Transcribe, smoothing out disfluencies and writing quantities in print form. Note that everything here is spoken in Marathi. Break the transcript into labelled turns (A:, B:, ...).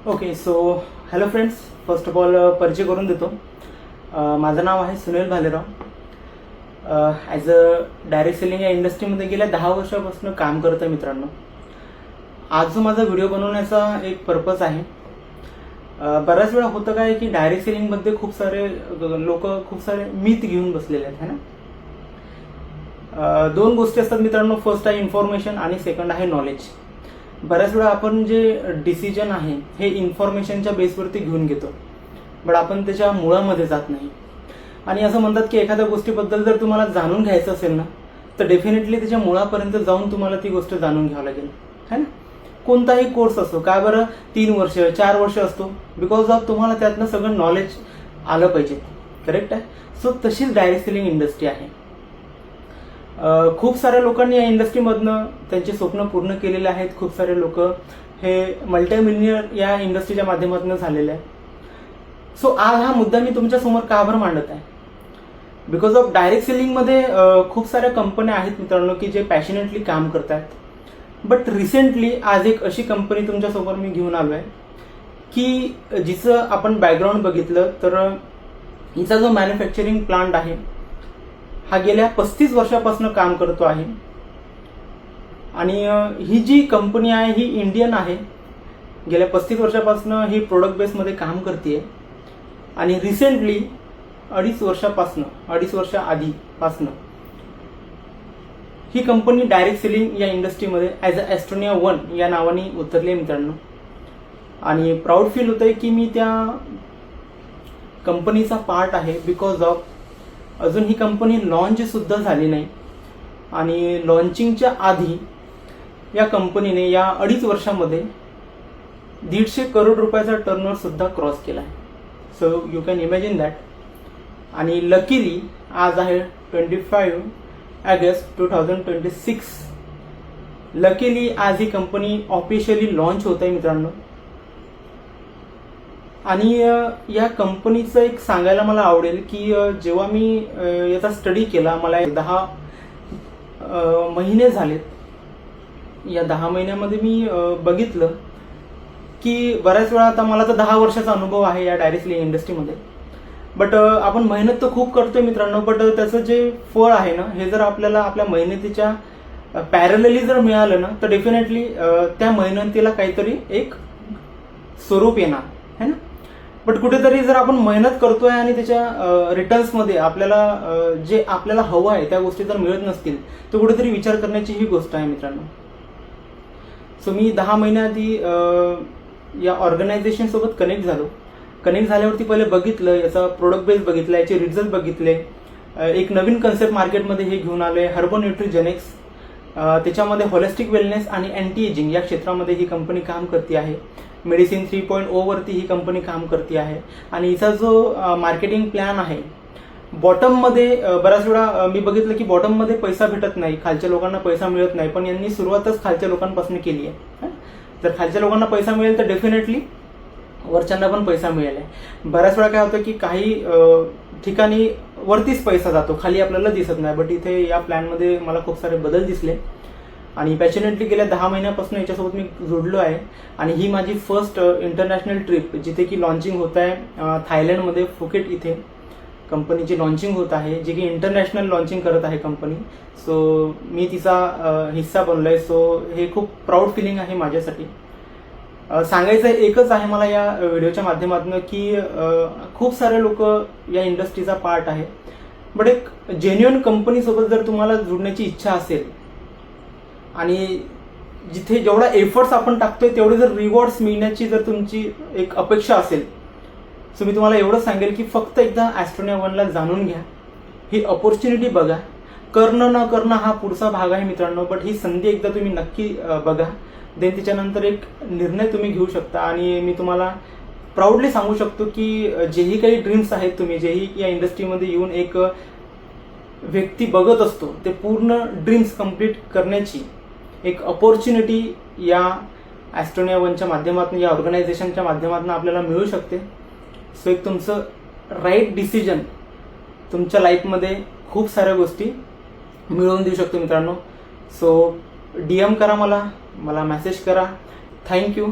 A: Okay so hello friends, first of all परिचय करून देतो. माझं नाव आहे Sunil Bhalerao. As a direct selling या इंडस्ट्रीमध्ये गेल्या 10 वर्षापासून काम करत आहे मित्रांनो. आज जो माझा व्हिडिओ बनवण्याचा एक पर्पज आहे, बऱ्याच वेळा होतं काय की डायरेक्ट सेलिंगमध्ये खूप सारे लोक खूप सारे मिथ घेऊन बसलेले आहेत, है ना. दोन गोष्टी असतात मित्रांनो. फर्स्ट आहे इन्फॉर्मेशन आणि सेकंड आहे नॉलेज. बऱ्याच वेळा आपण जे डिसिजन आहे हे इन्फॉर्मेशनच्या बेसवरती घेऊन घेतो, बट आपण त्याच्या मुळामध्ये जात नाही. आणि असं म्हणतात की एखाद्या गोष्टीबद्दल जर तुम्हाला जाणून घ्यायचं असेल ना, तर डेफिनेटली त्याच्या मुळापर्यंत जाऊन तुम्हाला ती गोष्ट जाणून घ्यावं लागेल, है ना. कोणताही कोर्स असतो, काय बरं 3 वर्ष 4 वर्ष असतो, बिकॉज ऑफ तुम्हाला त्यातनं सगळं नॉलेज आलं पाहिजे. करेक्ट आहे. सो तशीच डायरेक्ट सेलिंग इंडस्ट्री आहे. खूप साऱ्या लोकांनी या इंडस्ट्रीमधनं त्यांचे स्वप्न पूर्ण केलेले आहेत. खूप सारे लोक हे मल्टीमिलियनियर या इंडस्ट्रीच्या माध्यमातून झालेले आहे. सो आज हा मुद्दा मी तुमच्या समोर का बरं मांडत आहे, बिकॉज ऑफ डायरेक्ट सेलिंगमध्ये खूप साऱ्या कंपन्या आहेत मित्रांनो की जे पॅशनेटली काम करत आहेत. बट रिसेंटली आज एक अशी कंपनी तुमच्यासमोर मी घेऊन आलो आहे की जिचं आपण बॅकग्राऊंड बघितलं तर हिचा जो मॅन्युफॅक्चरिंग प्लांट आहे हा गेल्या 35 वर्षापासून काम करतो आहे. आणि ही जी कंपनी आहे ही इंडियन आहे. गेल्या 35 वर्षापासून ही प्रोडक्ट बेसमध्ये काम करते. आणि रिसेंटली 2.5 वर्ष आधीपासून ही कंपनी डायरेक्ट सेलिंग या इंडस्ट्रीमध्ये ॲज अ ॲस्ट्रोनिया 1 या नावाने उतरली मित्रांनो. आणि प्राऊड फील होतं आहे की मी त्या कंपनीचा पार्ट आहे. बिकॉज ऑफ अजून ही कंपनी लॉन्च सुद्धा झाली नाही. आणि लॉन्चिंगच्या आधी या कंपनीने या 2.5 वर्षामध्ये 150 करोड रुपयाचा टर्नओव्हर सुद्धा क्रॉस केला आहे. So you can imagine that. आणि लकीली आज आहे 25 ऑगस्ट 2026. लकीली आज ही कंपनी ऑफिशियली लॉन्च होत आहे मित्रांनो. आणि या कंपनीचं एक सांगायला मला आवडेल की जेव्हा मी याचा स्टडी केला, मला 10 महिने झालेत. या 10 महिन्यामध्ये मी बघितलं की बऱ्याच वेळा, आता मला तर 10 वर्षाचा अनुभव आहे या डायरेक्ट सेलिंग इंडस्ट्रीमध्ये. बट आपण मेहनत तर खूप करतोय मित्रांनो, बट त्याचं जे फळ आहे ना, हे जर आपल्याला आपल्या मेहनतीच्या पॅरलली जर मिळालं ना, तर डेफिनेटली त्या मेहनतीला काहीतरी एक स्वरूप येणार, है ना. बट कुठेतरी जर आपण मेहनत करतोय आणि त्याच्या रिटर्न्समध्ये आपल्याला जे आपल्याला हवं आहे त्या गोष्टी जर मिळत नसतील, तर कुठेतरी विचार करण्याची ही गोष्ट आहे मित्रांनो. सो मी 10 महिन्याआधी या ऑर्गनायझेशन सोबत कनेक्ट झालो. कनेक्ट झाल्यावरती पहिले बघितलं, याचा प्रोडक्ट बेस बघितला, याचे रिझल्ट बघितले. एक नवीन कन्सेप्ट मार्केटमध्ये हे घेऊन आलोय, हर्बो न्यूट्रिजेनिक्स. त्याच्यामध्ये होलिस्टिक वेलनेस आणि अँटी एजिंग या क्षेत्रामध्ये ही कंपनी काम करते आहे. मेडिसिन 3.0 वरती ही कंपनी काम करते आहे. आणि हिचा जो मार्केटिंग प्लॅन आहे, बॉटममध्ये बऱ्याच वेळा मी बघितलं की बॉटममध्ये पैसा भेटत नाही, खालच्या लोकांना पैसा मिळत नाही. पण यांनी सुरुवातच खालच्या लोकांपासून केली आहे. जर खालच्या लोकांना पैसा मिळेल तर डेफिनेटली वरच्यांना पण पैसा मिळेल. बऱ्याच वेळा काय होतं की काही ठिकाणी वरतीच पैसा जातो, खाली आपल्याला दिसत नाही. बट इथे या प्लॅनमध्ये मला खूप सारे बदल दिसले. आणि पॅशनेटली गेल्या 10 महिन्यापासून याच्यासोबत मी जोडलो आहे. आणि ही माझी फर्स्ट इंटरनॅशनल ट्रिप, जिथे की लॉन्चिंग होत आहे थायलंडमध्ये, फुकेट इथे कंपनीची लॉन्चिंग होत आहे, जी की इंटरनॅशनल लॉन्चिंग करत आहे कंपनी. सो मी तिचा हिस्सा बनलोय. सो हे खूप प्राऊड फिलिंग आहे माझ्यासाठी. सांगायचं एकच आहे मला या व्हिडिओच्या माध्यमातून की खूप सारे लोक या इंडस्ट्रीचा पार्ट आहे. बट एक जेन्युइन कंपनीसोबत जर तुम्हाला जुडण्याची इच्छा असेल आणि जिथे जेवढा एफर्ट्स आपण टाकतोय तेवढे जर रिवॉर्ड्स मिळण्याची जर तुमची एक अपेक्षा असेल, सो मी तुम्हाला एवढं सांगेल की फक्त एकदा ॲस्ट्रोनिया 1ला जाणून घ्या. ही अपॉर्च्युनिटी बघा. करणं न करणं हा पुढचा भाग आहे मित्रांनो. बट ही संधी एकदा तुम्ही नक्की बघा. देन त्याच्यानंतर एक निर्णय तुम्ही घेऊ शकता. आणि मी तुम्हाला प्राऊडली सांगू शकतो की जेही काही ड्रीम्स आहेत, तुम्ही जेही या इंडस्ट्रीमध्ये येऊन एक व्यक्ती बघत असतो, ते पूर्ण ड्रीम्स कम्प्लीट करण्याची एक अपॉर्च्युनिटी या ॲस्ट्रोनिया 1च्या माध्यमातून, या ऑर्गनायझेशनच्या माध्यमातून आपल्याला मिळू शकते. सो एक तुमचं राईट डिसिजन तुमच्या लाईफमध्ये खूप साऱ्या गोष्टी मिळवून देऊ शकतो मित्रांनो. सो DM करा, मला मेसेज करा. थँक्यू.